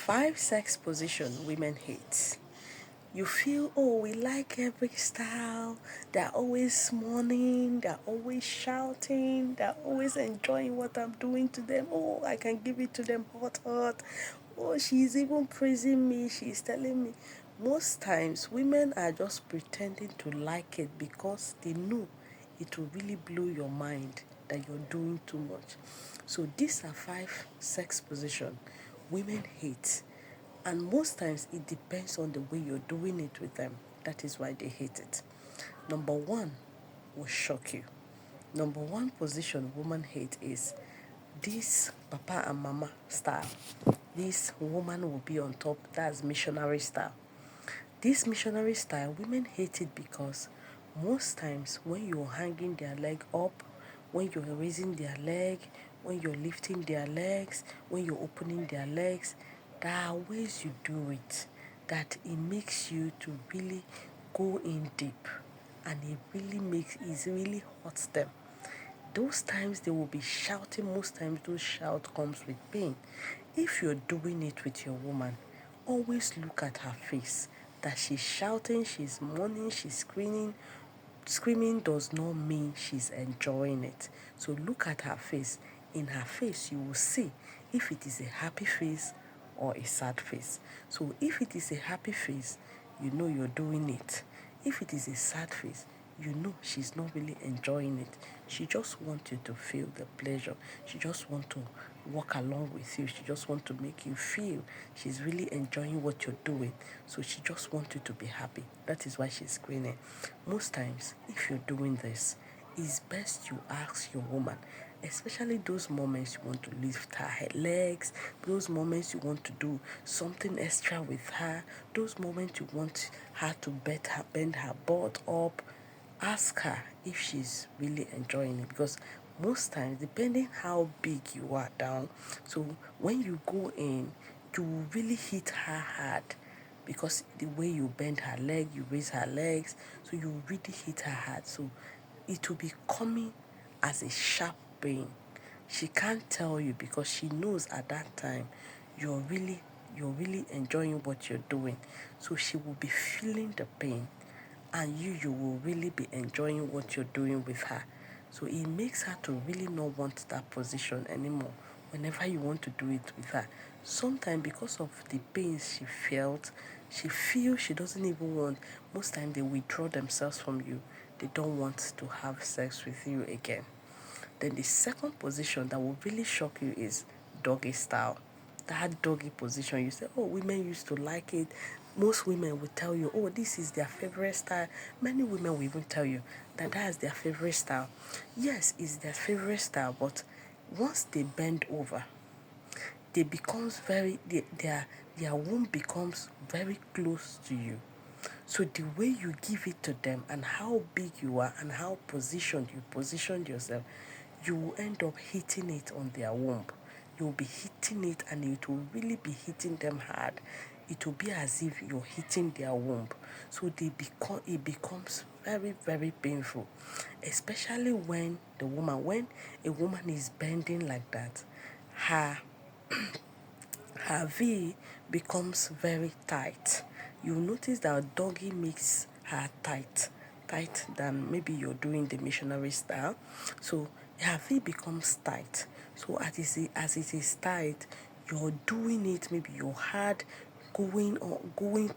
5 sex position women hate. You feel, oh, we like every style. They're always mourning, they're always shouting, they're always enjoying what I'm doing to them. Oh, I can give it to them hot, hot. Oh, she's even praising me, she's telling me. Most times, women are just pretending to like it because they know it will really blow your mind that you're doing too much. So these are 5 sex position women hate, and most times it depends on the way you're doing it with them. That is why they hate it. Number one will shock you. Number one position women hate is this papa and mama style. This woman will be on top. That's missionary style. This missionary style, women hate it because most times when you're hanging their leg up, when you're raising their leg, when you're lifting their legs, when you're opening their legs, there are ways you do it that it makes you to really go in deep, and it really hurts them. Those times they will be shouting, most times those shout comes with pain. If you're doing it with your woman, always look at her face. That she's shouting, she's mourning, she's screaming. Screaming does not mean she's enjoying it. So look at her face. In her face, you will see if it is a happy face or a sad face. So if it is a happy face, you know you're doing it. If it is a sad face, you know she's not really enjoying it. She just wants you to feel the pleasure. She just wants to walk along with you. She just wants to make you feel she's really enjoying what you're doing. So she just wants you to be happy. That is why she's screaming. Most times, if you're doing this, it's best you ask your woman, especially those moments you want to lift her legs, those moments you want to do something extra with her, those moments you want her to bend her butt up. Ask her if she's really enjoying it, because most times, depending how big you are down, so when you go in, you will really hit her hard, because the way you bend her leg, you raise her legs, so you really hit her hard. So it will be coming as a sharp pain. She can't tell you because she knows at that time you're really enjoying what you're doing. So she will be feeling the pain, and you will really be enjoying what you're doing with her. So it makes her to really not want that position anymore whenever you want to do it with her. Sometimes because of the pains she felt, she feels she doesn't even want. Most times they withdraw themselves from you. They don't want to have sex with you again. Then the second position that will really shock you is doggy style. That doggy position, you say, oh, women used to like it. Most women will tell you, oh, this is their favorite style. Many women will even tell you that that is their favorite style. Yes, it's their favorite style, but once they bend over, they becomes very their womb becomes very close to you. So the way you give it to them and how big you are and how positioned yourself, you will end up hitting it on their womb. You'll be hitting it, and it will really be hitting them hard. It will be as if you're hitting their womb. So it becomes very, very painful. Especially when a woman is bending like that, her her V becomes very tight. You'll notice that doggy makes her tight than maybe you're doing the missionary style. So her V becomes tight. So as it is tight, you're doing it, maybe you're hard, going or going,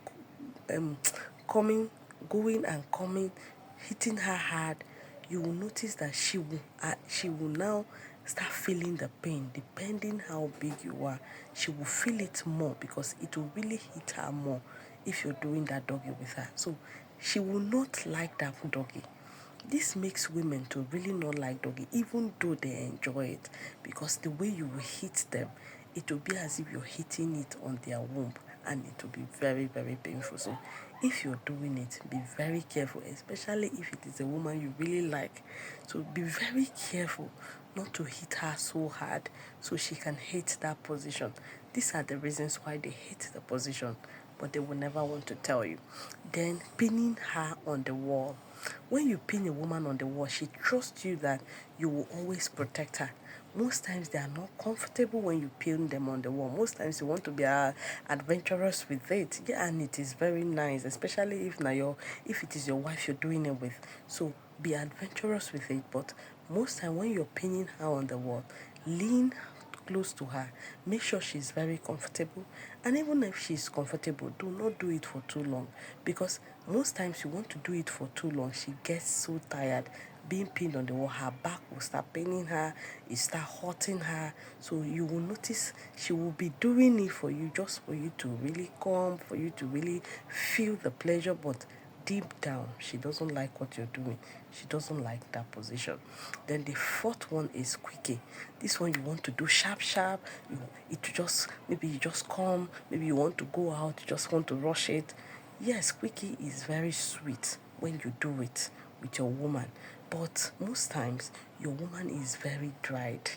um coming, going and coming, hitting her hard. You will notice that she will now start feeling the pain. Depending how big you are, she will feel it more because it will really hit her more if you're doing that doggy with her. So she will not like that doggy. This makes women to really not like doggy, even though they enjoy it, because the way you will hit them, it will be as if you're hitting it on their womb, and it will be very, very painful. So if you're doing it, be very careful, especially if it is a woman you really like. So be very careful not to hit her so hard so she can hate that position. These are the reasons why they hate the position, but they will never want to tell you. Then pinning her on the wall. When you pin a woman on the wall, she trusts you that you will always protect her. Most times they are not comfortable when you pin them on the wall. Most times you want to be adventurous with it. Yeah, and it is very nice, especially if it is your wife you're doing it with. So be adventurous with it. But most time when you're pinning her on the wall, lean close to her, make sure she's very comfortable, and even if she's comfortable, do not do it for too long, because most times you want to do it for too long, she gets so tired being pinned on the wall. Her back will start paining her, it start hurting her. So you will notice she will be doing it for you, just for you to really come, for you to really feel the pleasure, but deep down she doesn't like what you're doing. She doesn't like that position. Then the fourth one is quickie. This one you want to do sharp sharp. Maybe you just come, maybe you want to go out, you just want to rush it. Yes, quickie is very sweet when you do it with your woman, but most times your woman is very dried.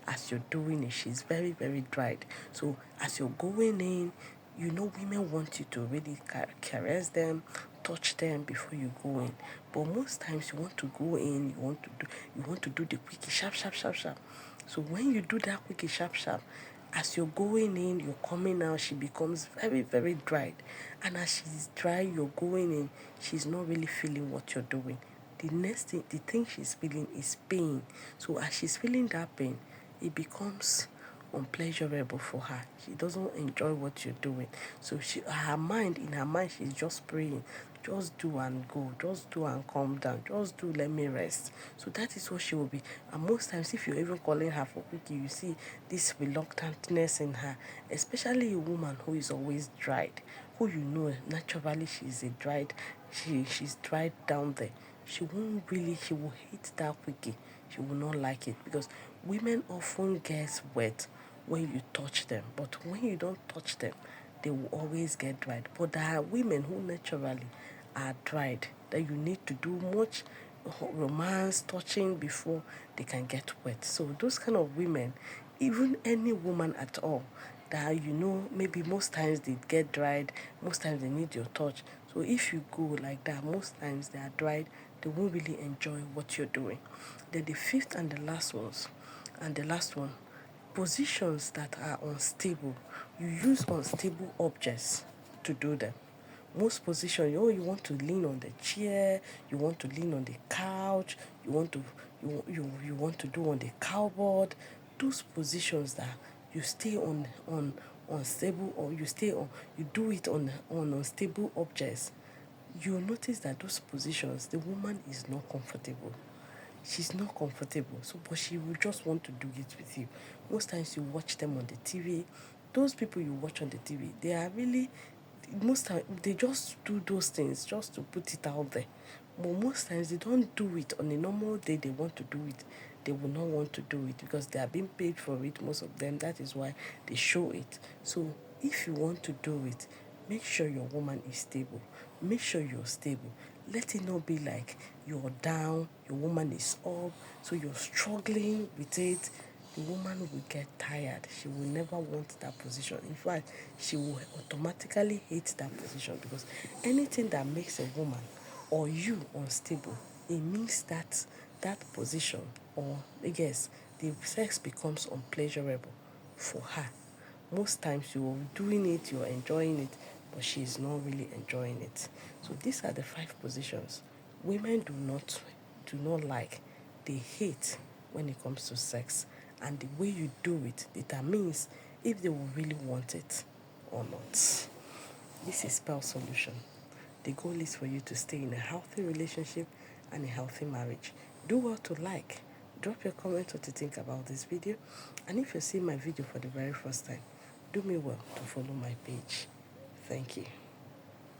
As you're doing it, she's very, very dried. So as you're going in, women want you to really caress them, touch them before you go in. But most times you want to go in, you want to do the quickie sharp, sharp, sharp, sharp. So when you do that quickie sharp, sharp, as you're going in, you're coming out, she becomes very, very dried. And as she's dry, you're going in, she's not really feeling what you're doing. The thing she's feeling is pain. So as she's feeling that pain, it becomes unpleasurable for her. She doesn't enjoy what you're doing. So in her mind, she's just praying. Just do and go. Just do and calm down. Just do, let me rest. So that is what she will be. And most times, if you're even calling her for quickie, you see this reluctantness in her, especially a woman who is always dried, who naturally she's a dried, she's dried down there. She will hate that quickie. She will not like it, because women often get wet when you touch them, but when you don't touch them, they will always get dried. But there are women who naturally are dried, that you need to do much romance, touching before they can get wet. So those kind of women, even any woman at all, that maybe most times they get dried, most times they need your touch. So if you go like that, most times they are dried, they won't really enjoy what you're doing. Then the fifth and the last one, positions that are unstable. You use unstable objects to do them. Most positions, you want to lean on the chair, you want to lean on the couch, you want to do on the cupboard. Those positions that you stay on unstable, or you do it on unstable objects, you notice that those positions, the woman is not comfortable. She's not comfortable. So, but she will just want to do it with you. Most times you watch them on the TV. Those people you watch on the TV, they are really, most times they just do those things just to put it out there. But most times they don't do it on a normal day. They want to do it. They will not want to do it because they are being paid for it. Most of them. That is why they show it. So if you want to do it, make sure your woman is stable. Make sure you're stable. Let it not be like you're down, your woman is up, so you're struggling with it. The woman will get tired. She will never want that position. In fact, she will automatically hate that position, because anything that makes a woman or you unstable, it means that that position, or yes, the sex becomes unpleasurable for her. Most times you're doing it, you're enjoying it, but she's not really enjoying it. So these are the 5 positions women do not like. They hate when it comes to sex. And the way you do it determines if they will really want it or not. This is Spell Solution. The goal is for you to stay in a healthy relationship and a healthy marriage. Do what to like. Drop your comment what you think about this video. And if you're seeing my video for the very first time, do me well to follow my page. Thank you.